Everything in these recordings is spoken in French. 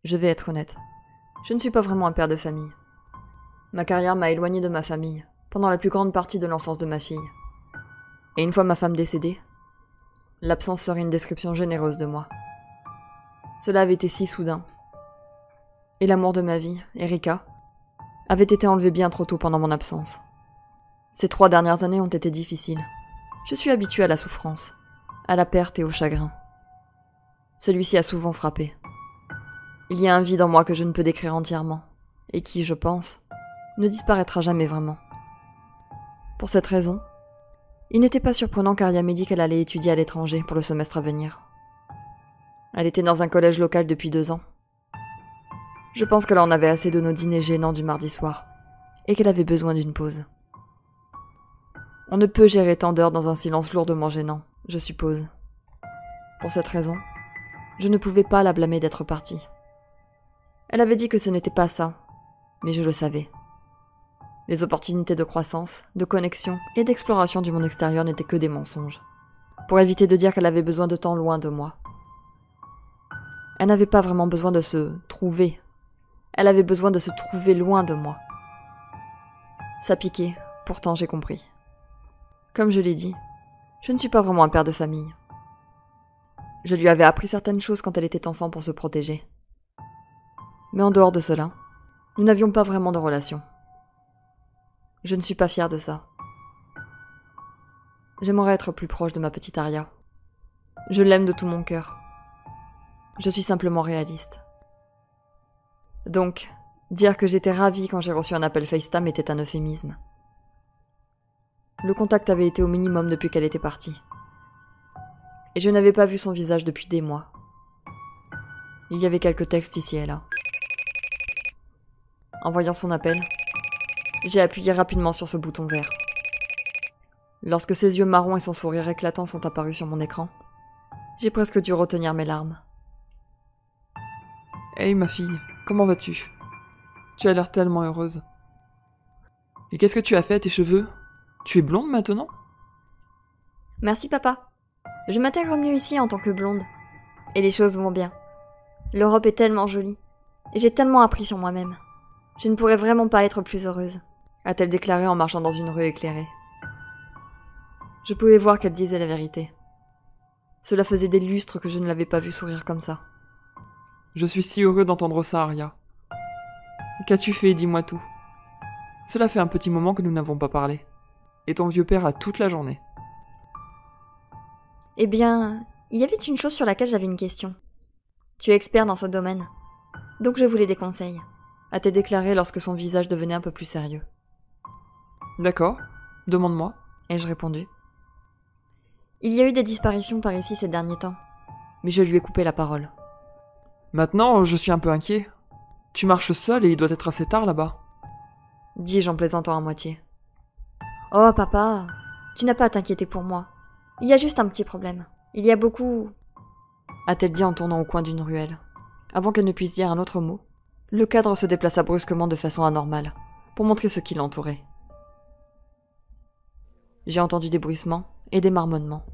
Je vais être honnête. Je ne suis pas vraiment un père de famille. Ma carrière m'a éloigné de ma famille pendant la plus grande partie de l'enfance de ma fille. Et une fois ma femme décédée, l'absence serait une description généreuse de moi. Cela avait été si soudain. Et l'amour de ma vie, Erika, avait été enlevé bien trop tôt pendant mon absence. Ces 3 dernières années ont été difficiles. Je suis habituée à la souffrance, à la perte et au chagrin. Celui-ci a souvent frappé. Il y a un vide en moi que je ne peux décrire entièrement, et qui, je pense, ne disparaîtra jamais vraiment. Pour cette raison, il n'était pas surprenant qu'Aria m'ait dit qu'elle allait étudier à l'étranger pour le semestre à venir. Elle était dans un collège local depuis 2 ans. Je pense qu'elle en avait assez de nos dîners gênants du mardi soir, et qu'elle avait besoin d'une pause. On ne peut gérer tant d'heures dans un silence lourdement gênant, je suppose. Pour cette raison, je ne pouvais pas la blâmer d'être partie. Elle avait dit que ce n'était pas ça, mais je le savais. Les opportunités de croissance, de connexion et d'exploration du monde extérieur n'étaient que des mensonges, pour éviter de dire qu'elle avait besoin de temps loin de moi. Elle n'avait pas vraiment besoin de se trouver. Elle avait besoin de se trouver loin de moi. Ça piquait, pourtant j'ai compris. Comme je l'ai dit, je ne suis pas vraiment un père de famille. Je lui avais appris certaines choses quand elle était enfant pour se protéger. Mais en dehors de cela, nous n'avions pas vraiment de relation. Je ne suis pas fière de ça. J'aimerais être plus proche de ma petite Aria. Je l'aime de tout mon cœur. Je suis simplement réaliste. Donc, dire que j'étais ravie quand j'ai reçu un appel FaceTime était un euphémisme. Le contact avait été au minimum depuis qu'elle était partie. Et je n'avais pas vu son visage depuis des mois. Il y avait quelques textes ici et là. En voyant son appel, j'ai appuyé rapidement sur ce bouton vert. Lorsque ses yeux marrons et son sourire éclatant sont apparus sur mon écran, j'ai presque dû retenir mes larmes. Hey ma fille, comment vas-tu? Tu as l'air tellement heureuse. Et qu'est-ce que tu as fait à tes cheveux? Tu es blonde maintenant? Merci papa. Je m'intègre mieux ici en tant que blonde. Et les choses vont bien. L'Europe est tellement jolie. Et j'ai tellement appris sur moi-même. Je ne pourrais vraiment pas être plus heureuse, a-t-elle déclaré en marchant dans une rue éclairée. Je pouvais voir qu'elle disait la vérité. Cela faisait des lustres que je ne l'avais pas vue sourire comme ça. Je suis si heureux d'entendre ça, Aria. Qu'as-tu fait? Dis-moi tout. Cela fait un petit moment que nous n'avons pas parlé. Et ton vieux père a toute la journée. Eh bien, il y avait une chose sur laquelle j'avais une question. Tu es expert dans ce domaine. Donc je voulais des conseils, a-t-elle déclaré lorsque son visage devenait un peu plus sérieux. D'accord, demande-moi, ai-je répondu. Il y a eu des disparitions par ici ces derniers temps, mais je lui ai coupé la parole. Maintenant, je suis un peu inquiet. Tu marches seul et il doit être assez tard là-bas. Dis-je en plaisantant à moitié. Oh papa, tu n'as pas à t'inquiéter pour moi. Il y a juste un petit problème. Il y a beaucoup... a-t-elle dit en tournant au coin d'une ruelle. Avant qu'elle ne puisse dire un autre mot, le cadre se déplaça brusquement de façon anormale, pour montrer ce qui l'entourait. J'ai entendu des bruissements et des marmonnements.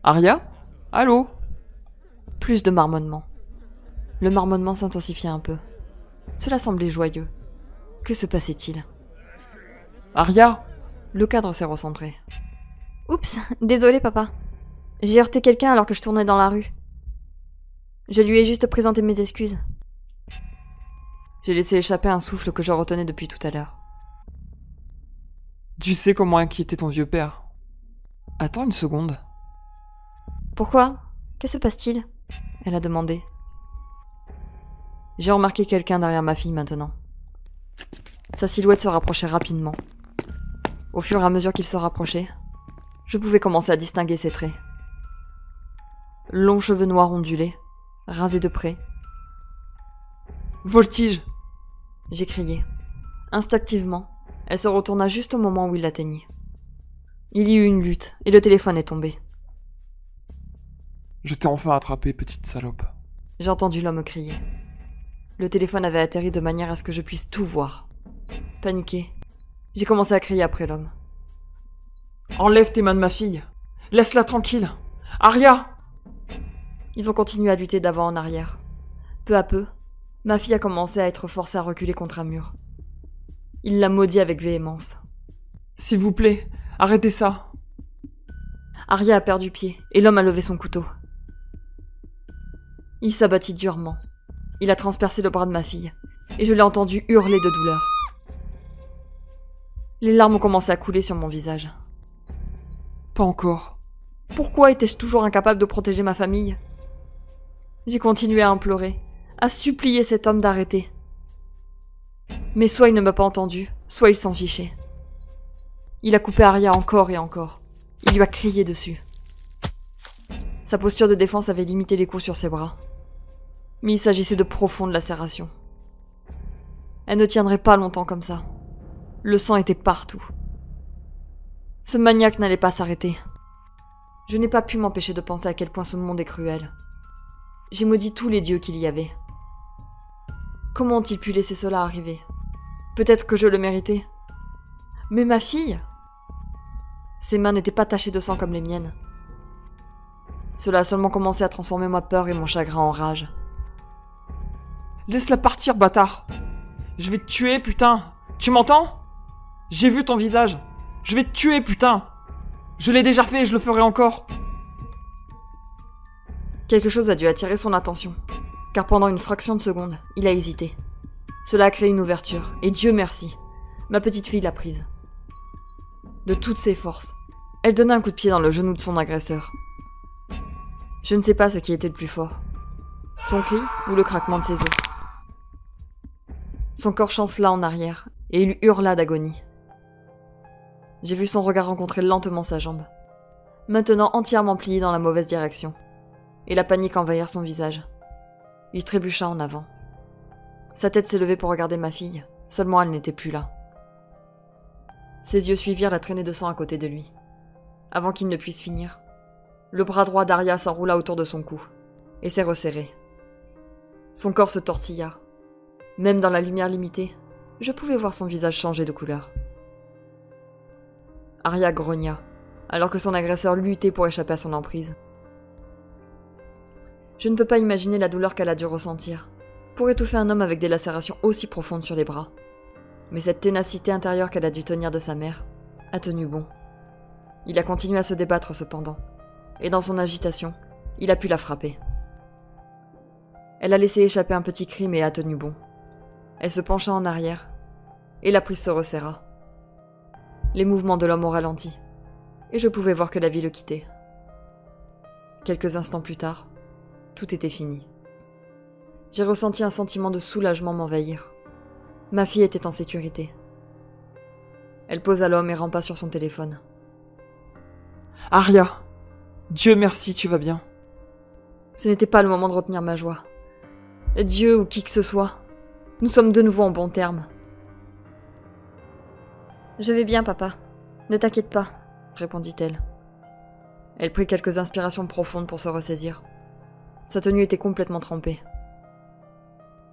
Aria? Allô? Plus de marmonnements. Le marmonnement s'intensifiait un peu. Cela semblait joyeux. Que se passait-il? Aria? Le cadre s'est recentré. Oups, désolé papa. J'ai heurté quelqu'un alors que je tournais dans la rue. Je lui ai juste présenté mes excuses. J'ai laissé échapper un souffle que je retenais depuis tout à l'heure. Tu sais comment inquiéter ton vieux père. Attends une seconde. Pourquoi? Que se passe-t-il? Elle a demandé. J'ai remarqué quelqu'un derrière ma fille maintenant. Sa silhouette se rapprochait rapidement. Au fur et à mesure qu'il se rapprochait, je pouvais commencer à distinguer ses traits. Longs cheveux noirs ondulés, rasés de près. Voltige! J'ai crié. Instinctivement, elle se retourna juste au moment où il l'atteignit. Il y eut une lutte, et le téléphone est tombé. Je t'ai enfin attrapé, petite salope. J'ai entendu l'homme crier. Le téléphone avait atterri de manière à ce que je puisse tout voir. Paniqué, j'ai commencé à crier après l'homme. Enlève tes mains de ma fille! Laisse-la tranquille! Aria! Ils ont continué à lutter d'avant en arrière. Peu à peu, ma fille a commencé à être forcée à reculer contre un mur. Il l'a maudit avec véhémence. « S'il vous plaît, arrêtez ça !» Arya a perdu pied et l'homme a levé son couteau. Il s'abattit durement. Il a transpercé le bras de ma fille et je l'ai entendu hurler de douleur. Les larmes ont commencé à couler sur mon visage. Pas encore. Pourquoi étais-je toujours incapable de protéger ma famille ? J'ai continué à implorer, à supplier cet homme d'arrêter. Mais soit il ne m'a pas entendu, soit il s'en fichait. Il a coupé Arya encore et encore. Il lui a crié dessus. Sa posture de défense avait limité les coups sur ses bras. Mais il s'agissait de profondes lacérations. Elle ne tiendrait pas longtemps comme ça. Le sang était partout. Ce maniaque n'allait pas s'arrêter. Je n'ai pas pu m'empêcher de penser à quel point ce monde est cruel. J'ai maudit tous les dieux qu'il y avait. Comment ont-ils pu laisser cela arriver ? Peut-être que je le méritais. Mais ma fille ? Ses mains n'étaient pas tachées de sang comme les miennes. Cela a seulement commencé à transformer ma peur et mon chagrin en rage. Laisse-la partir, bâtard! Je vais te tuer, putain! Tu m'entends? J'ai vu ton visage! Je vais te tuer, putain! Je l'ai déjà fait et je le ferai encore! Quelque chose a dû attirer son attention, car pendant une fraction de seconde, il a hésité. Cela a créé une ouverture, et Dieu merci, ma petite fille l'a prise. De toutes ses forces, elle donna un coup de pied dans le genou de son agresseur. Je ne sais pas ce qui était le plus fort, son cri ou le craquement de ses os. Son corps chancela en arrière, et il hurla d'agonie. J'ai vu son regard rencontrer lentement sa jambe, maintenant entièrement plié dans la mauvaise direction, et la panique envahir son visage. Il trébucha en avant. Sa tête s'est levée pour regarder ma fille, seulement elle n'était plus là. Ses yeux suivirent la traînée de sang à côté de lui. Avant qu'il ne puisse finir, le bras droit d'Arya s'enroula autour de son cou, et s'est resserré. Son corps se tortilla. Même dans la lumière limitée, je pouvais voir son visage changer de couleur. Arya grogna, alors que son agresseur luttait pour échapper à son emprise. Je ne peux pas imaginer la douleur qu'elle a dû ressentir, pour étouffer un homme avec des lacérations aussi profondes sur les bras. Mais cette ténacité intérieure qu'elle a dû tenir de sa mère a tenu bon. Il a continué à se débattre cependant, et dans son agitation, il a pu la frapper. Elle a laissé échapper un petit cri mais a tenu bon. Elle se pencha en arrière, et la prise se resserra. Les mouvements de l'homme ont ralenti, et je pouvais voir que la vie le quittait. Quelques instants plus tard, tout était fini. J'ai ressenti un sentiment de soulagement m'envahir. Ma fille était en sécurité. Elle posa l'homme et rampa sur son téléphone. « Arya, Dieu merci, tu vas bien. » Ce n'était pas le moment de retenir ma joie. Dieu ou qui que ce soit, nous sommes de nouveau en bons termes. « Je vais bien, papa. Ne t'inquiète pas, » répondit-elle. Elle prit quelques inspirations profondes pour se ressaisir. Sa tenue était complètement trempée.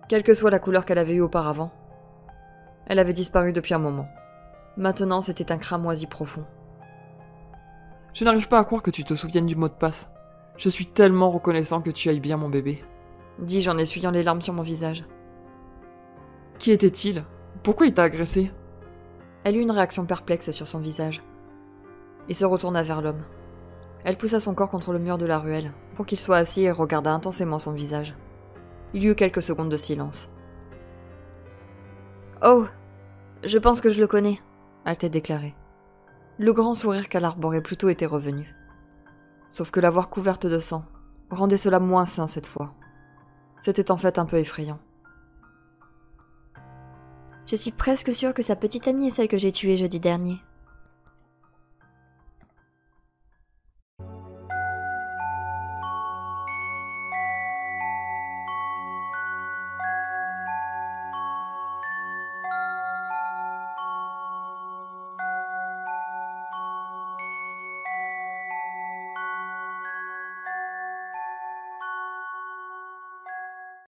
Quelle que soit la couleur qu'elle avait eue auparavant, elle avait disparu depuis un moment. Maintenant, c'était un cramoisi profond. « Je n'arrive pas à croire que tu te souviennes du mot de passe. Je suis tellement reconnaissant que tu ailles bien, mon bébé. » dis-je en essuyant les larmes sur mon visage. « Qui était-il? Pourquoi il t'a agressé ?» Elle eut une réaction perplexe sur son visage, et se retourna vers l'homme. Elle poussa son corps contre le mur de la ruelle, pour qu'il soit assis et regarda intensément son visage. Il y eut quelques secondes de silence. « Oh, je pense que je le connais, » a-t-elle déclaré. Le grand sourire qu'elle arborait plutôt était revenu. Sauf que la voir couverte de sang rendait cela moins sain cette fois. C'était en fait un peu effrayant. Je suis presque sûre que sa petite amie est celle que j'ai tuée jeudi dernier.